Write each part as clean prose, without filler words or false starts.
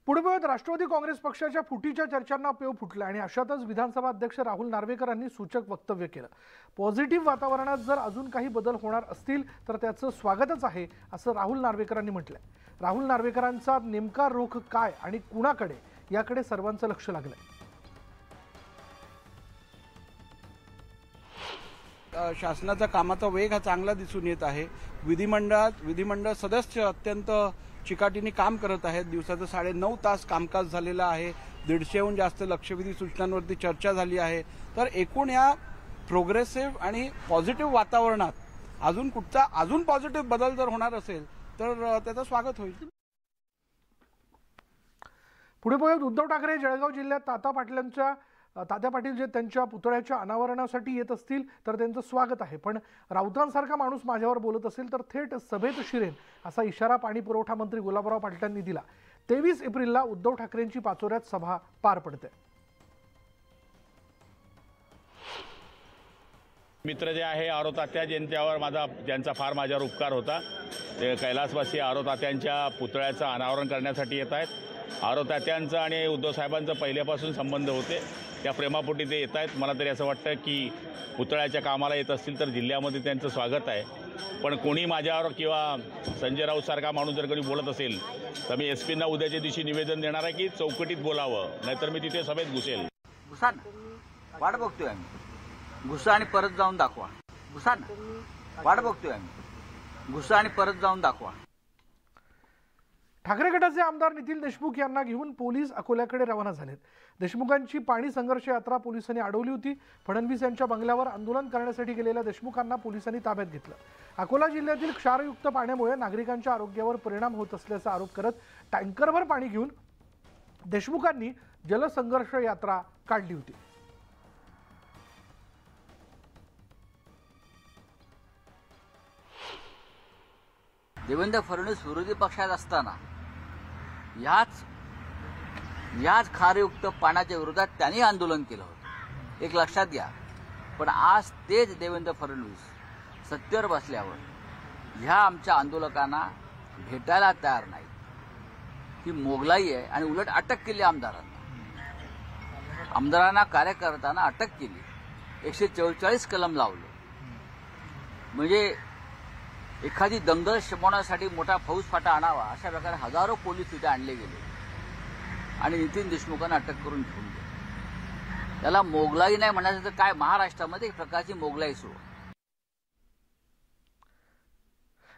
पुढे बघत राष्ट्रवादी काँग्रेस पक्षाच्या फुटीच्या चर्चांना पेव फुटला आणि अशातच विधानसभा अध्यक्ष राहुल नार्वेकर यांनी सूचक वक्तव्य केलं। पॉझिटिव्ह वातावरणात जर अजून काही बदल होणार असतील तर त्याचं स्वागतच आहे असं राहुल नार्वेकरांनी म्हटलंय। राहुल नार्वेकरांचा नेमका रोख काय आणि कुणाकडे याकडे सर्वांचं लक्ष लागलंय। शासनाचा कामाचा वेग हा चांगला दिसून येत आहे। विधिमंडळ सदस्य अत्यंत चिकाटीने काम करत आहेत। दिवसाचं 9.5 तास कामकाज झालेलं आहे। 150हून जास्त लक्षवेधी सूचनांवरती चर्चा झाली आहे। तर एकूण या प्रोग्रेसिव्ह आणि पॉझिटिव्ह वातावरणात अजून पॉझिटिव्ह बदल जर होणार असेल तर त्याचं स्वागत होईल। पुढे बघूया उद्धव ठाकरे जळगाव जिल्ह्यात तात्या पाटील जे त्यांच्या पुतळ्याच्या अनावरणासाठी येत असतील तर त्यांचं स्वागत आहे, पण राऊतांसारखा माणूस माझ्यावर बोलत असेल तर थेट सभेत शिरेन असा इशारा पाणी पुरवठा मंत्री गुलाबराव पाटलांनी दिला। 23 एप्रिलला उद्धव ठाकरेंची पाचोऱ्यात सभा पार पडते। मित्र जे आहे आरो तात्या ज्यांच्यावर ज्यांचा फार माझ्यावर उपकार होता, ते कैलासवासी आरो तात्यांच्या पुतळ्याचं अनावरण करण्यासाठी येत आहेत। आरो तात्यांचं आणि उद्धव साहेबांचं पहिल्यापासून संबंध होते, त्या प्रेमापोटी ते येत आहेत। मला तरी असं वाटतं की पुतळ्याच्या कामाला येत असतील तर जिल्ह्यामध्ये त्यांचं स्वागत आहे, पण कोणी माझ्यावर किंवा संजय राऊत सारखा माणूस जर कधी बोलत असेल तर मी एसपींना उद्याच्या दिवशी निवेदन देणार आहे की चौकटीत बोलावं, नाहीतर मी तिथे सभेत घुसेल। घुसा ना, वाट बघतोय आम्ही। घुसा आणि परत जाऊन दाखवा। घुसा ना, वाट बघतोय आम्ही। घुसा आणि परत जाऊन दाखवा। ठाकरे गटाचे आमदार नितीन देशमुख यांना घेऊन पोलीस अकोल्याकडे रवाना झालेत। देशमुखांची पाणी संघर्ष यात्रा पोलिसांनी अडवली होती। फडणवीस यांच्या बंगल्यावर आंदोलन करण्यासाठी गेलेल्या देशमुखांना पोलिसांनी ताब्यात घेतलं। अकोला जिल्ह्यातील क्षारयुक्त पाण्यामुळे नागरिकांच्या आरोग्यावर परिणाम होत असल्याचा आरोप करत टँकरभर पाणी घेऊन देशमुखांनी जलसंघर्ष यात्रा काढली होती। देवेंद्र फडणवीस विरोधी पक्षात असताना याच क्षारयुक्त पाण्याच्या विरोधात त्यांनी आंदोलन केलं होतं, एक लक्षात घ्या। पण आज तेच देवेंद्र फडणवीस सत्तेवर बसल्यावर ह्या आमच्या आंदोलकांना भेटायला तयार नाही। ही मोगलाई आहे आणि उलट अटक केली आमदारांना कार्यकर्त्यांना अटक केली। 144 कलम लावले, म्हणजे एखादी दंगल शमवण्यासाठी मोठा फौजफाटा आणावा अशा प्रकारे हजारो पोलीस तिथे आणले गेले आणि नितीन देशमुखांना अटक करून घेऊन गेले। त्याला मोगलाई नाही म्हणायचं तर काय, महाराष्ट्रामध्ये एक प्रकारची मोगलाई सुरू।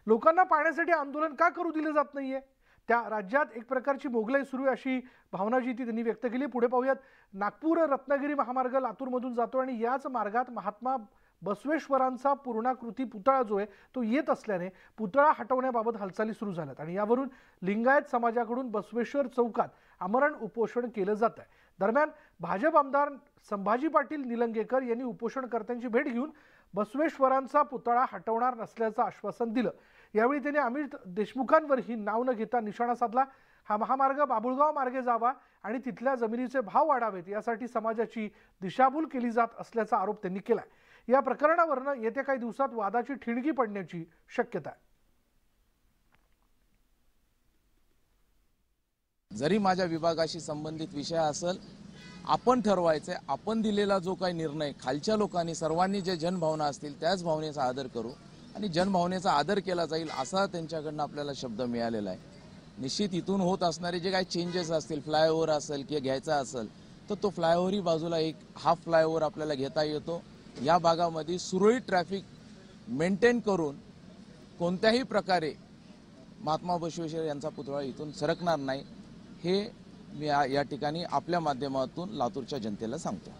लोकांना पाण्यासाठी आंदोलन का करू दिले जात नाहीये, त्या राज्यात एक प्रकारची मोगलाई सुरू आहे अशी भावना जी ती त्यांनी व्यक्त केली। पुढे पाहूयात, नागपूर रत्नागिरी महामार्ग लातूरमधून जातो आणि याच मार्गात महात्मा बसवेश्वरांचा पूर्णाकृती पुतळा जो आहे तो येत असल्याने पुतळा हटवण्याबाबत हालचाली सुरू झाल्यात आणि यावरून लिंगायत समाजाकडून बसवेश्वर चौकात आमरण उपोषण केलं जात आहे। दरम्यान भाजप आमदार संभाजी पाटील निलंगेकर यांनी उपोषणकर्त्यांची भेट घेऊन बसवेश्वरांचा पुतळा हटवणार नसल्याचं आश्वासन दिलं। यावेळी त्यांनी अमित देशमुखांवरही नाव न घेता निशाणा साधला। हा महामार्ग बाबुळगाव मार्गे जावा आणि तिथल्या जमिनीचे भाव वाढावेत यासाठी समाजाची दिशाभूल केली जात असल्याचा आरोप त्यांनी केलाय। या प्रकरणावरून येत्या काही दिवसात वादाची ठिणगी पडण्याची शक्यता आहे। जरी माझ्या विभागाशी संबंधित विषय असेल, आपण ठरवायचे, आपण दिलेला जो काही निर्णय खालच्या लोकांनी सर्वांनी जे जनभावना असतील त्याच भावनेचा आदर करू आणि जनभावनेचा आदर केला जाईल असा त्यांच्याकडून आपल्याला शब्द मिळालेला आहे। निश्चित इथून होत असणारे जे काही चेंजेस असतील, फ्लायओव्हर असेल किंवा घ्यायचा असेल तर तो फ्लायओव्हरही बाजूला एक हाफ फ्लायओव्हर आपल्याला घेता येतो। या भागामध्ये सुरळीत ट्रॅफिक मेंटेन करून कोणत्याही प्रकारे महात्मा बसवेश्वर यांचा पुतळा इथून सरकणार नाही, हे मी या ठिकाणी आपल्या माध्यमातून लातूरच्या जनतेला सांगतो।